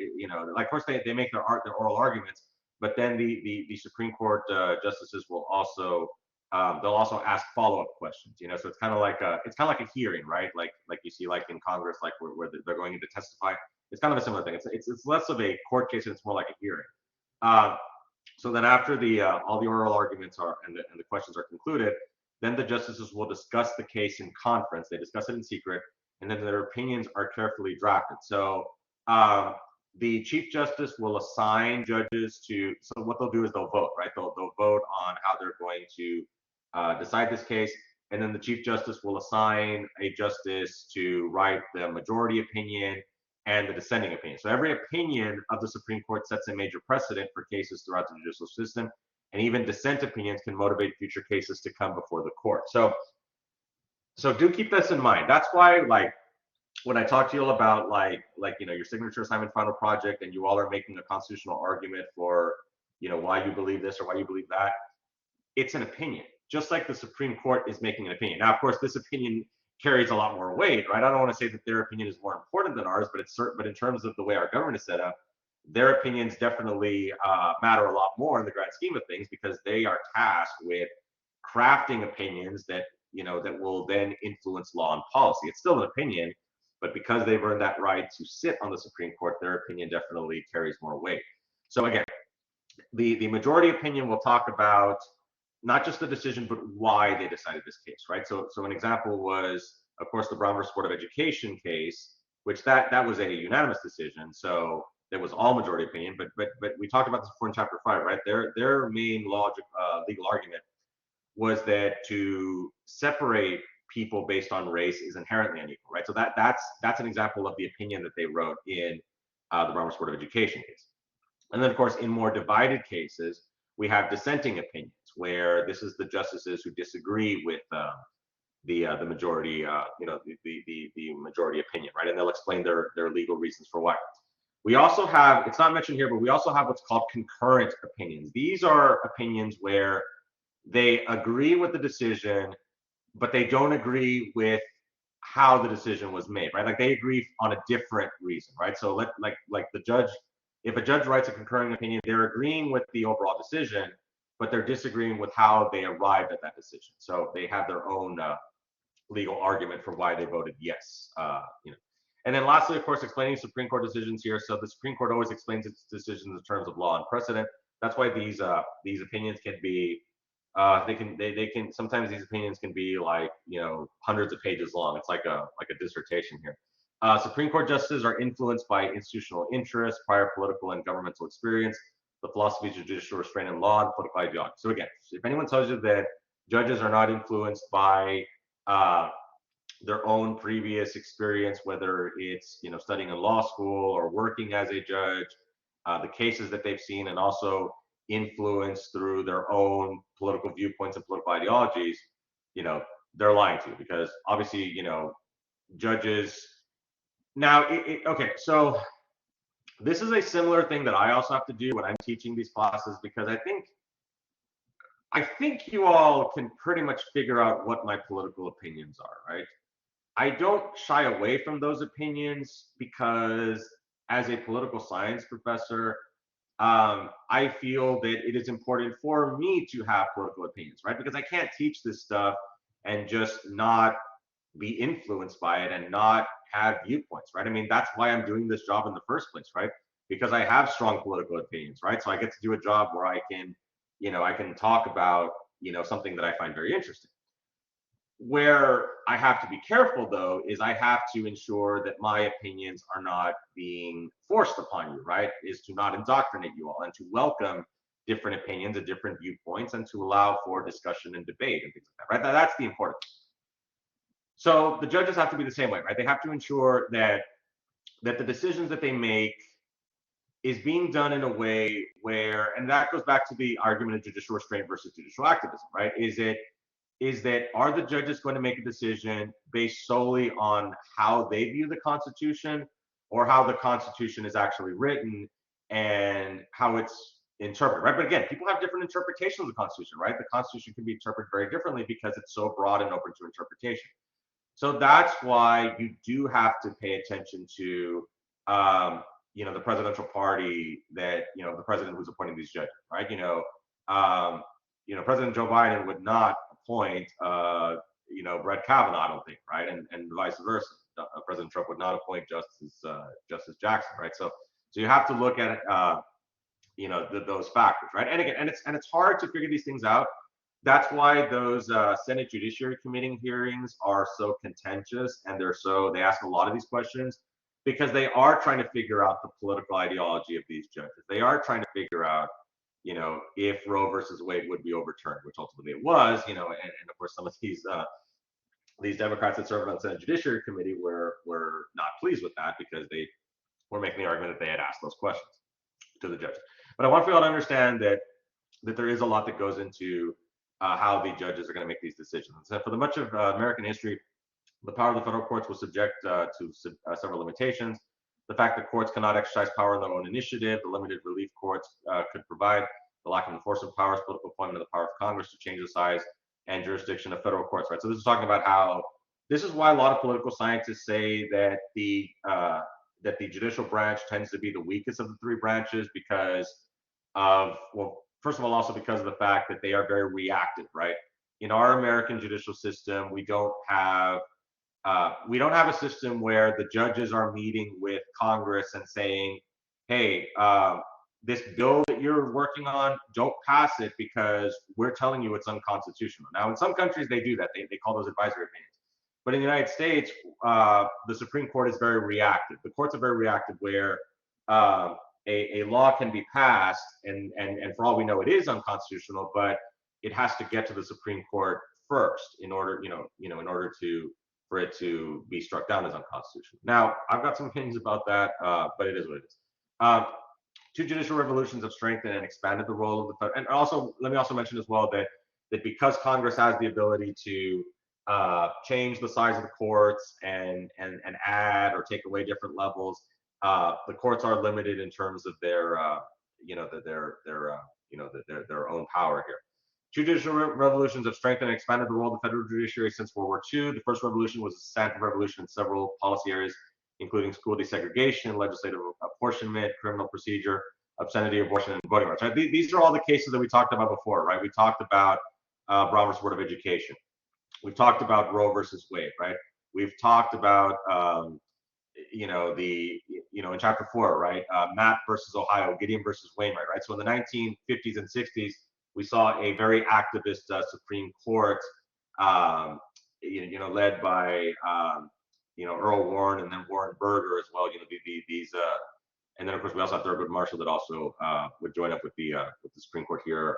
Like, of course they make their oral arguments, but then the Supreme Court justices will also they'll also ask follow-up questions. So it's kind of like a hearing, right? Like you see like in Congress, like where they're going in to testify. It's kind of a similar thing. It's less of a court case, and it's more like a hearing. So then after all the oral arguments and the questions are concluded, then the justices will discuss the case in conference. They discuss it in secret, and then their opinions are carefully drafted. So the Chief Justice will assign judges to. So what they'll do is they'll vote, right? They'll vote on how they're going to decide this case, and then the Chief Justice will assign a justice to write the majority opinion and the dissenting opinion. So every opinion of the Supreme Court sets a major precedent for cases throughout the judicial system, and even dissent opinions can motivate future cases to come before the court. So do keep this in mind. That's why, like, when I talk to you all about your signature assignment final project, and you all are making a constitutional argument for why you believe this or why you believe that, it's an opinion, just like the Supreme Court is making an opinion. Now, of course, this opinion carries a lot more weight, right? I don't want to say that their opinion is more important than ours, but in terms of the way our government is set up, their opinions definitely matter a lot more in the grand scheme of things, because they are tasked with crafting opinions that will then influence law and policy. It's still an opinion, but because they've earned that right to sit on the Supreme Court, their opinion definitely carries more weight. So again, the majority opinion will talk about not just the decision, but why they decided this case, right? So an example was, of course, the Brown versus Board of Education case, which that was a unanimous decision. So there was all majority opinion, but we talked about this before in Chapter 5, right? Their main legal argument was that to separate people based on race is inherently unequal, right? So that's an example of the opinion that they wrote in the Brown versus Board of Education case. And then, of course, in more divided cases, we have dissenting opinions, where this is the justices who disagree with the majority, the majority opinion, right? And they'll explain their legal reasons for why. We also have, it's not mentioned here, but we also have what's called concurrent opinions. These are opinions where they agree with the decision, but they don't agree with how the decision was made, right? Like they agree on a different reason, right? So like the judge, if a judge writes a concurring opinion, they're agreeing with the overall decision, but they're disagreeing with how they arrived at that decision. So they have their own legal argument for why they voted yes. And then lastly, of course, explaining Supreme Court decisions here. So the Supreme Court always explains its decisions in terms of law and precedent. That's why these opinions can be they can sometimes these opinions can be like hundreds of pages long. It's like a dissertation here. Supreme Court justices are influenced by institutional interests, prior political and governmental experience, the philosophies of judicial restraint and law, and political ideology. So again, if anyone tells you that judges are not influenced by uh, their own previous experience, whether it's studying in law school or working as a judge, the cases that they've seen, and also influenced through their own political viewpoints and political ideologies, they're lying to you, because obviously, judges. Now, okay, so this is a similar thing that I also have to do when I'm teaching these classes, because I think you all can pretty much figure out what my political opinions are, right? I don't shy away from those opinions because, as a political science professor, I feel that it is important for me to have political opinions, right? Because I can't teach this stuff and just not be influenced by it and not have viewpoints, right? I mean, that's why I'm doing this job in the first place, right? Because I have strong political opinions, right? So I get to do a job where I can talk about, something that I find very interesting. Where I have to be careful, though, is I have to ensure that my opinions are not being forced upon you, right? Is to not indoctrinate you all and to welcome different opinions and different viewpoints and to allow for discussion and debate and things like that, right? That's the important thing. So the judges have to be the same way, right? They have to ensure that the decisions that they make is being done in a way where, and that goes back to the argument of judicial restraint versus judicial activism, right? Is that are the judges going to make a decision based solely on how they view the Constitution, or how the Constitution is actually written and how it's interpreted, right? But again, people have different interpretations of the Constitution, right? The Constitution can be interpreted very differently because it's so broad and open to interpretation. So that's why you do have to pay attention to, the presidential party, that the president who's appointing these judges, right? President Joe Biden would not appoint, Brett Kavanaugh, I don't think, right? And vice versa. President Trump would not appoint Justice Jackson, right? So you have to look at those factors, right? And again, it's hard to figure these things out. That's why those Senate Judiciary Committee hearings are so contentious, and they ask a lot of these questions, because they are trying to figure out the political ideology of these judges. They are trying to figure out, if Roe versus Wade would be overturned, which ultimately it was, and of course some of these Democrats that served on the Senate Judiciary Committee were not pleased with that, because they were making the argument that they had asked those questions to the judges. But I want for you all to understand that there is a lot that goes into how the judges are going to make these decisions. So for the much of American history, the power of the federal courts was subject to several limitations. The fact that courts cannot exercise power on their own initiative, the limited relief courts could provide, the lack of enforcement powers, political appointment of the power of Congress to change the size and jurisdiction of federal courts, right? So this is talking about how, this is why a lot of political scientists say that the judicial branch tends to be the weakest of the three branches, because of, well, first of all, also because of the fact that they are very reactive, right? In our American judicial system, we don't have a system where the judges are meeting with Congress and saying, hey, this bill that you're working on, don't pass it because we're telling you it's unconstitutional. Now, in some countries, they do that. They call those advisory opinions. But in the United States, the Supreme Court is very reactive. The courts are very reactive, where a law can be passed, and for all we know, it is unconstitutional, but it has to get to the Supreme Court first in order, for it to be struck down as unconstitutional. Now, I've got some opinions about that, but it is what it is. Two judicial revolutions have strengthened and expanded the role of the federal. And also, let me also mention as well that because Congress has the ability to change the size of the courts and add or take away different levels, the courts are limited in terms of their own power here. Judicial revolutions have strengthened and expanded the role of the federal judiciary since World War II. The first revolution was a substantive revolution in several policy areas, including school desegregation, legislative apportionment, criminal procedure, obscenity, abortion, and voting rights. Right? These are all the cases that we talked about before, right? We talked about Brown versus Board of Education. We've talked about Roe versus Wade, right? We've talked about in chapter 4, right? Matt versus Ohio, Gideon versus Wainwright, right? So in the 1950s and 60s, we saw a very activist Supreme Court, led by Earl Warren and then Warren Burger as well. And then of course we also have Thurgood Marshall that also would join up with the Supreme Court here,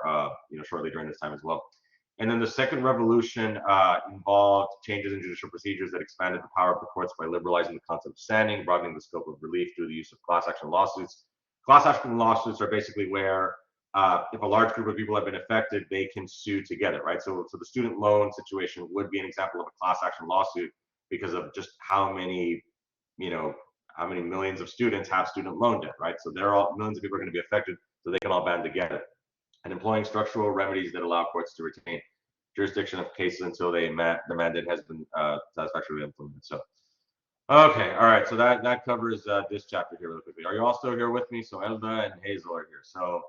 shortly during this time as well. And then the second revolution involved changes in judicial procedures that expanded the power of the courts by liberalizing the concept of standing, broadening the scope of relief through the use of class action lawsuits. Class action lawsuits are basically where if a large group of people have been affected, they can sue together, right? So the student loan situation would be an example of a class action lawsuit because of just how many millions of students have student loan debt, right? So millions of people are going to be affected, so they can all band together. And employing structural remedies that allow courts to retain jurisdiction of cases until the mandate has been satisfactorily implemented. So, okay, all right. So that covers this chapter here really quickly. Are you all still here with me? So Elba and Hazel are here. So,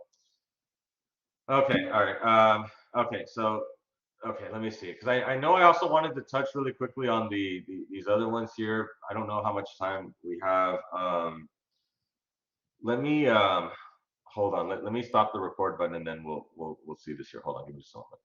okay, all right. Okay, let me see, because I know I also wanted to touch really quickly on these other ones here. I don't know how much time we have. Let me hold on. Let me stop the record button and then we'll see this here. Hold on, give me just a moment.